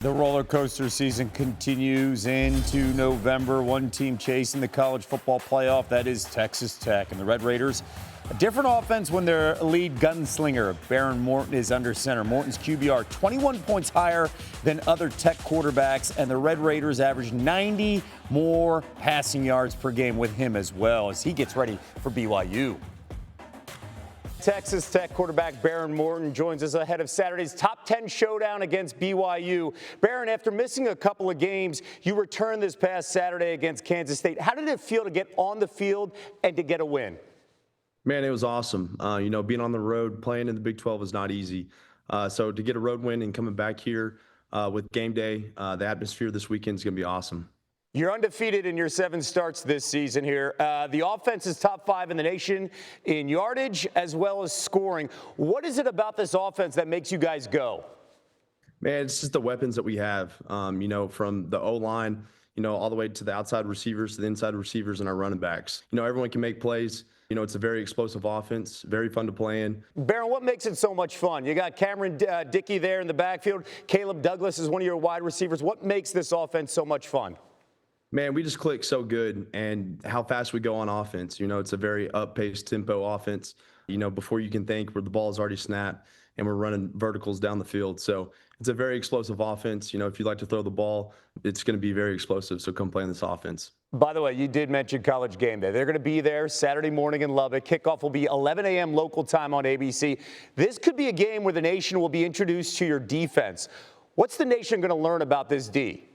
The roller coaster season continues into November. One team chasing the college football playoff, that is Texas Tech. And the Red Raiders, a different offense when their lead gunslinger, Behren Morton, is under center. Morton's QBR 21 points higher than other Tech quarterbacks, and the Red Raiders average 90 more passing yards per game with him as well as he gets ready for BYU. Texas Tech quarterback Behren Morton joins us ahead of Saturday's top 10 showdown against BYU. Behren, after missing a couple of games, you returned this past Saturday against Kansas State. How did it feel to get on the field and to get a win? Man, it was awesome. Being on the road, playing in the Big 12 is not easy. So to get a road win and coming back here with game day, the atmosphere this weekend is going to be awesome. You're undefeated in your 7 starts this season here. The offense is top 5 in the nation in yardage as well as scoring. What is it about this offense that makes you guys go? Man, it's just the weapons that we have, from the O-line, all the way to the outside receivers, to the inside receivers, and our running backs. Everyone can make plays. It's a very explosive offense, very fun to play in. Behren, what makes it so much fun? You got Cameron Dickey there in the backfield. Caleb Douglas is one of your wide receivers. What makes this offense so much fun? Man, we just click so good, and how fast we go on offense. It's a very up-paced tempo offense. Before you can think, where the ball is already snapped, and we're running verticals down the field. So it's a very explosive offense. If you like to throw the ball, it's going to be very explosive. So come play in this offense. By the way, you did mention College Game Day. They're going to be there Saturday morning in Lubbock. Kickoff will be 11 a.m. local time on ABC. This could be a game where the nation will be introduced to your defense. What's the nation going to learn about this D?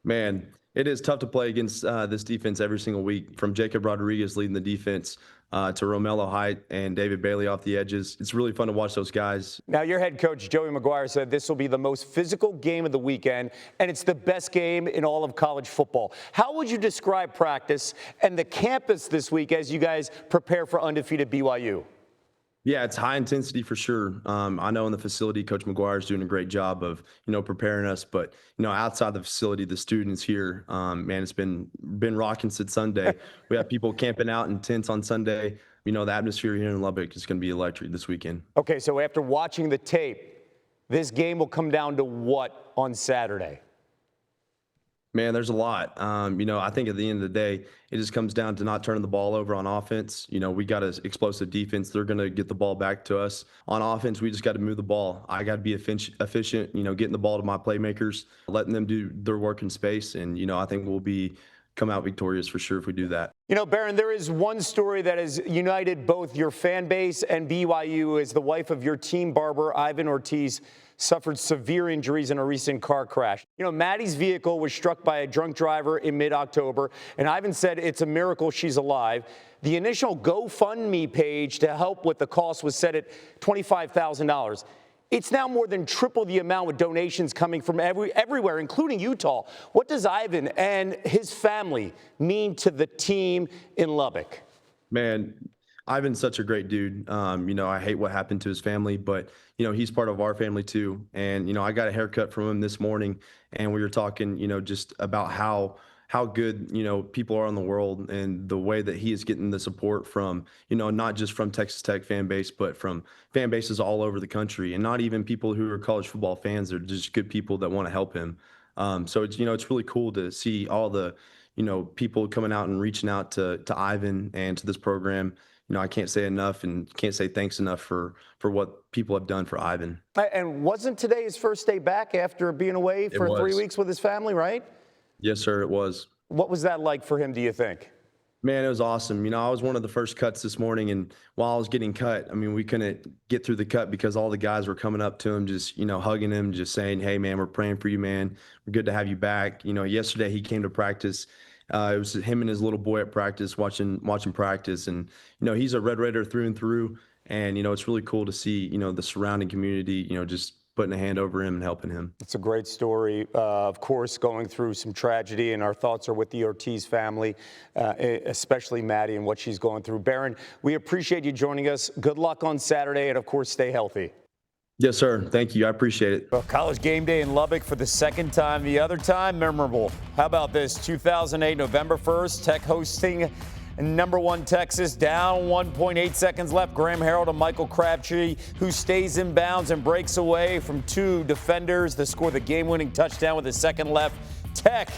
Man, it is tough to play against this defense every single week, from Jacob Rodriguez leading the defense to Romello Height and David Bailey off the edges. It's really fun to watch those guys. Now, your head coach, Joey McGuire, said this will be the most physical game of the weekend, and it's the best game in all of college football. How would you describe practice and the campus this week as you guys prepare for undefeated BYU? Yeah, it's high intensity for sure. I know in the facility, Coach McGuire is doing a great job of, preparing us. But, outside the facility, the students here, man, it's been rocking since Sunday. We have people camping out in tents on Sunday. The atmosphere here in Lubbock is going to be electric this weekend. Okay, so after watching the tape, this game will come down to what on Saturday? Man, there's a lot. I think at the end of the day, it just comes down to not turning the ball over on offense. We got an explosive defense. They're going to get the ball back to us. On offense, we just got to move the ball. I got to be efficient, getting the ball to my playmakers, letting them do their work in space. And, I think we'll come out victorious for sure if we do that. Behren, there is one story that has united both your fan base and BYU as the wife of your team barber, Ivan Ortiz, suffered severe injuries in a recent car crash. Maddie's vehicle was struck by a drunk driver in mid-October, and Ivan said it's a miracle she's alive. The initial GoFundMe page to help with the cost was set at $25,000. It's now more than triple the amount, with donations coming from everywhere, including Utah. What does Ivan and his family mean to the team in Lubbock? Man, Ivan's such a great dude. I hate what happened to his family, but, he's part of our family too. And, I got a haircut from him this morning, and we were talking, just about how good, people are in the world, and the way that he is getting the support from, not just from Texas Tech fan base, but from fan bases all over the country, and not even people who are college football fans. They're just good people that want to help him. So it's, it's really cool to see all the, people coming out and reaching out to Ivan and to this program. I can't say enough and can't say thanks enough for what people have done for Ivan. And wasn't today his first day back after being away for 3 weeks with his family, right? Yes, sir, it was. What was that like for him, do you think? Man, it was awesome. I was one of the first cuts this morning, and while I was getting cut, we couldn't get through the cut because all the guys were coming up to him, just, hugging him, just saying, hey, man, we're praying for you, man. We're good to have you back. Yesterday he came to practice. It was him and his little boy at practice watching practice. And, he's a Red Raider through and through. And, it's really cool to see, the surrounding community, just putting a hand over him and helping him. It's a great story, of course, going through some tragedy, and our thoughts are with the Ortiz family, especially Maddie and what she's going through. Behren, we appreciate you joining us. Good luck on Saturday, and of course, stay healthy. Yes, sir. Thank you. I appreciate it. Well, College Game Day in Lubbock for the second time. The other time, memorable. How about this? 2008, November 1st, Tech hosting Number 1 Texas down 1.8 seconds left. Graham Harrell to Michael Crabtree, who stays in bounds and breaks away from 2 defenders to score the game-winning touchdown with a second left. Tech,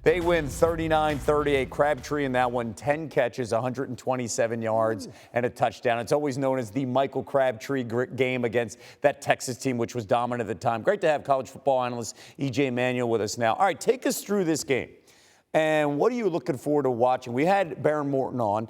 they win 39-38. Crabtree in that one, 10 catches, 127 yards, and a touchdown. It's always known as the Michael Crabtree game against that Texas team, which was dominant at the time. Great to have college football analyst E.J. Manuel with us now. All right, take us through this game. And what are you looking forward to watching? We had Behren Morton on.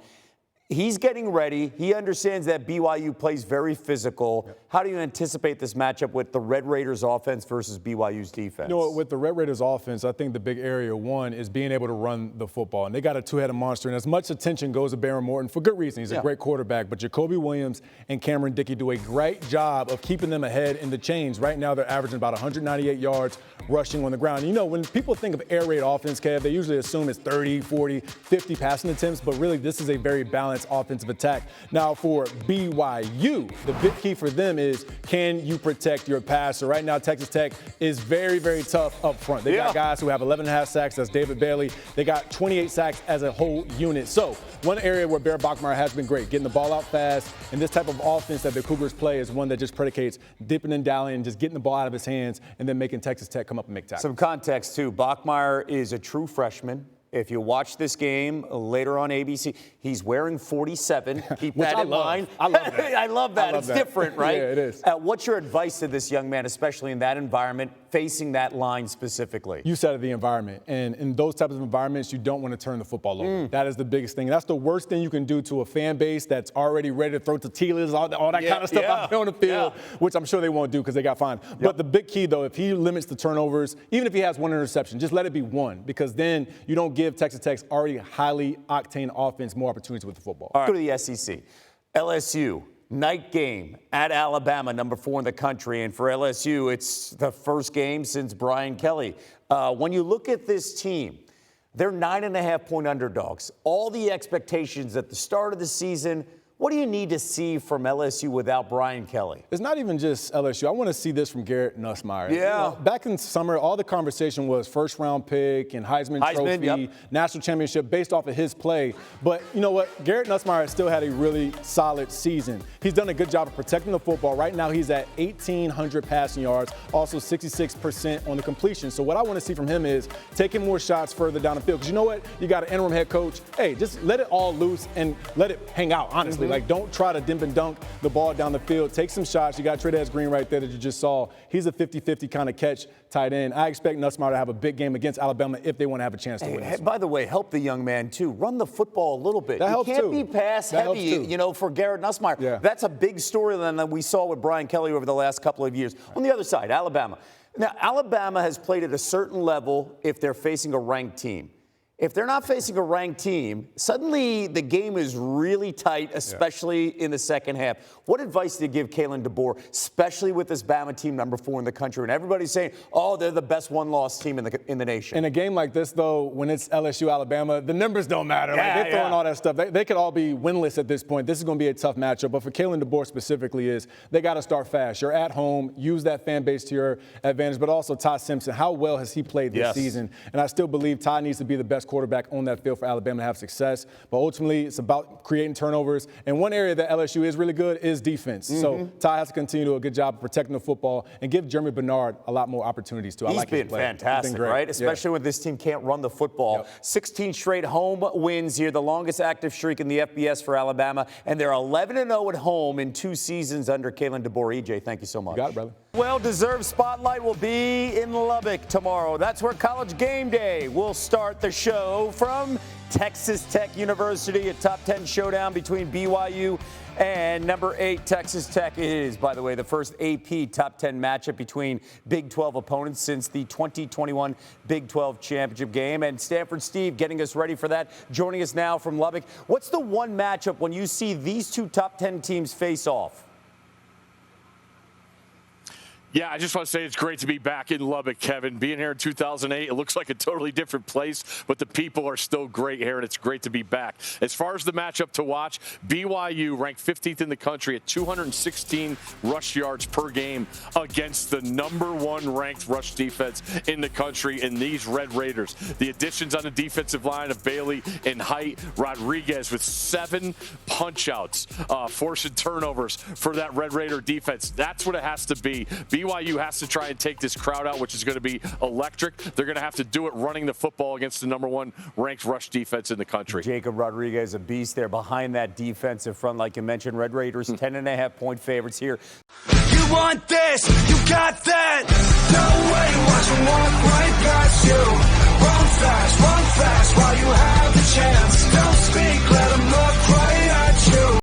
He's getting ready. He understands that BYU plays very physical. Yep. How do you anticipate this matchup with the Red Raiders offense versus BYU's defense? You know, with the Red Raiders offense, I think the big area, one, is being able to run the football. And they got a two-headed monster. And as much attention goes to Behren Morton, for good reason. He's a great quarterback. But Jacoby Williams and Cameron Dickey do a great job of keeping them ahead in the chains. Right now, they're averaging about 198 yards rushing on the ground. And you know, when people think of air raid offense, Kev, they usually assume it's 30, 40, 50 passing attempts. But really, this is a very balanced offensive attack. Now, for BYU, the big key for them is, can you protect your passer? Right now, Texas Tech is very, very tough up front. They got guys who have 11.5 sacks. That's David Bailey. They got 28 sacks as a whole unit. So one area where Bear Bachmeier has been great, getting the ball out fast, and this type of offense that the Cougars play is one that just predicates dipping and dallying, just getting the ball out of his hands, and then making Texas Tech come up and make tackles. Some context, too. Bachmeier is a true freshman. If you watch this game later on ABC, he's wearing 47. Keep that in mind. I love that. I love that. It's different, right? Yeah, it is. What's your advice to this young man, especially in that environment, facing that line specifically? You said the environment. And in those types of environments, you don't want to turn the football over. That is the biggest thing. That's the worst thing you can do to a fan base that's already ready to throw tortillas, all that kind of stuff out there on the field, which I'm sure they won't do because they got fined. But the big key, though, if he limits the turnovers, even if he has one interception, just let it be one, because then you don't give Texas Tech's already highly octane offense more opportunities with the football. All right. Go to the SEC. LSU, night game at Alabama, number 4 in the country. And for LSU, it's the first game since Brian Kelly. When you look at this team, they're 9.5-point underdogs. All the expectations at the start of the season. What do you need to see from LSU without Brian Kelly? It's not even just LSU. I want to see this from Garrett Nussmeier. Yeah. You know, back in summer, all the conversation was first-round pick and Heisman Trophy, national championship based off of his play. But you know what? Garrett Nussmeier still had a really solid season. He's done a good job of protecting the football. Right now, he's at 1,800 passing yards, also 66% on the completion. So what I want to see from him is taking more shots further down the field. Because you know what? You got an interim head coach. Hey, just let it all loose and let it hang out, honestly. Like, don't try to dimp and dunk the ball down the field. Take some shots. You got Trey Green right there that you just saw. He's a 50-50 kind of catch tight end. I expect Nussmeier to have a big game against Alabama if they want to have a chance to win this one. By the way, help the young man, too. Run the football a little bit. That helps, you can't too. be pass heavy, you know, for Garrett Nussmeier. Yeah. That's a big storyline that we saw with Brian Kelly over the last couple of years. On the other side, Alabama. Now, Alabama has played at a certain level if they're facing a ranked team. If they're not facing a ranked team, suddenly the game is really tight, especially in the second half. What advice do you give Kalen DeBoer, especially with this Bama team, number 4 in the country, and everybody's saying, oh, they're the best one-loss team in the nation? In a game like this, though, when it's LSU, Alabama, the numbers don't matter. They're throwing all that stuff. They could all be winless at this point. This is going to be a tough matchup. But for Kalen DeBoer specifically is they got to start fast. You're at home. Use that fan base to your advantage. But also Ty Simpson, how well has he played this season? And I still believe Ty needs to be the best quarterback on that field for Alabama to have success. But ultimately, it's about creating turnovers. And one area that LSU is really good is defense. So Ty has to continue to do a good job of protecting the football and give Jeremy Bernard a lot more opportunities to. He's been fantastic, right? Especially when this team can't run the football. 16 straight home wins here, the longest active streak in the FBS for Alabama. And they're 11-0 at home in 2 seasons under Kalen DeBoer. EJ, thank you so much. You got it, brother. Well-deserved spotlight will be in Lubbock tomorrow. That's where College Game Day will start the show from Texas Tech University. A top 10 showdown between BYU and number 8 Texas Tech. It is, by the way, the first AP top 10 matchup between Big 12 opponents since the 2021 Big 12 championship game. And Stanford Steve getting us ready for that, joining us now from Lubbock. What's the one matchup when you see these 2 top 10 teams face off? Yeah, I just want to say it's great to be back in Lubbock, Kevin. Being here in 2008, it looks like a totally different place, but the people are still great here, and it's great to be back. As far as the matchup to watch, BYU ranked 15th in the country at 216 rush yards per game against the #1 ranked rush defense in the country in these Red Raiders. The additions on the defensive line of Bailey and Height, Rodriguez with 7 punch-outs, forcing turnovers for that Red Raider defense. That's what it has to be. BYU has to try and take this crowd out, which is going to be electric. They're going to have to do it running the football against the #1 ranked rush defense in the country. Jacob Rodriguez, a beast there behind that defensive front. Like you mentioned, Red Raiders 10.5-point favorites here. You want this, you got that. No way, watch them walk right past you.